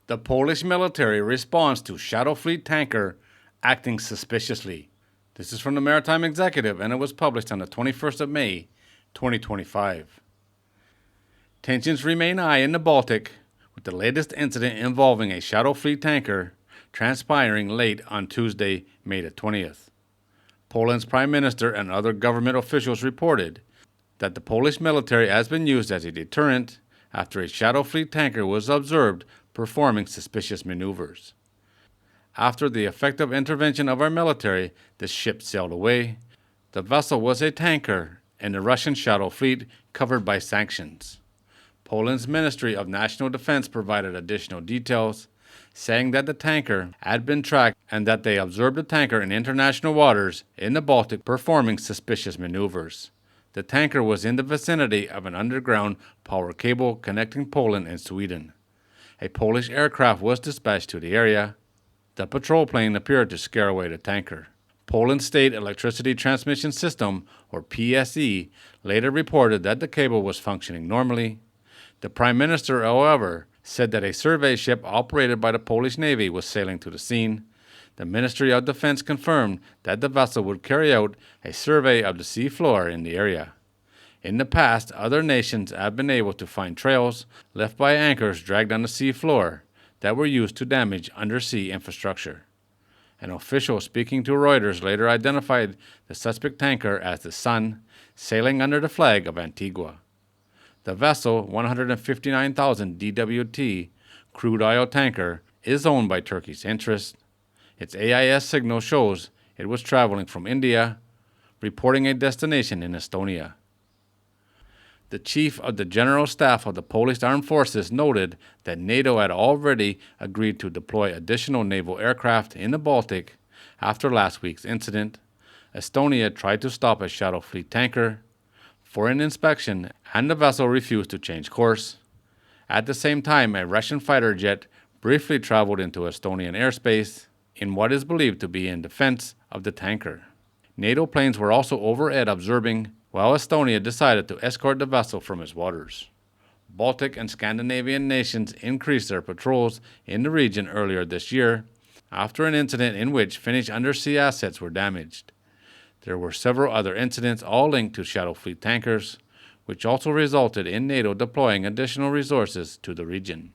The Polish military responds to Shadow Fleet tanker acting suspiciously. This is from the Maritime Executive, and it was published on the 21st of May, 2025. Tensions remain high in the Baltic, with the latest incident involving a Shadow Fleet tanker transpiring late on Tuesday, May the 20th. Poland's Prime Minister and other government officials reported that the Polish military has been used as a deterrent after a Shadow Fleet tanker was observed performing suspicious maneuvers. After the effective intervention of our military, the ship sailed away. The vessel was a tanker in the Russian Shadow Fleet covered by sanctions. Poland's Ministry of National Defense provided additional details, saying that the tanker had been tracked and that they observed the tanker in international waters in the Baltic performing suspicious maneuvers. The tanker was in the vicinity of an underground power cable connecting Poland and Sweden. A Polish aircraft was dispatched to the area. The patrol plane appeared to scare away the tanker. Poland's State Electricity Transmission System, or PSE, later reported that the cable was functioning normally. The Prime Minister, however, said that a survey ship operated by the Polish Navy was sailing to the scene. The Ministry of Defense confirmed that the vessel would carry out a survey of the sea floor in the area. In the past, other nations have been able to find trails left by anchors dragged on the sea floor that were used to damage undersea infrastructure. An official speaking to Reuters later identified the suspect tanker as the Sun, sailing under the flag of Antigua. The vessel, 159,000 DWT crude oil tanker, is owned by Turkey's interests. Its AIS signal shows it was traveling from India, reporting a destination in Estonia. The chief of the General Staff of the Polish Armed Forces noted that NATO had already agreed to deploy additional naval aircraft in the Baltic after last week's incident. Estonia tried to stop a Shadow Fleet tanker for an inspection, and the vessel refused to change course. At the same time, a Russian fighter jet briefly traveled into Estonian airspace in what is believed to be in defense of the tanker. NATO planes were also overhead observing, while Estonia decided to escort the vessel from its waters. Baltic and Scandinavian nations increased their patrols in the region earlier this year after an incident in which Finnish undersea assets were damaged. There were several other incidents, all linked to Shadow Fleet tankers, which also resulted in NATO deploying additional resources to the region.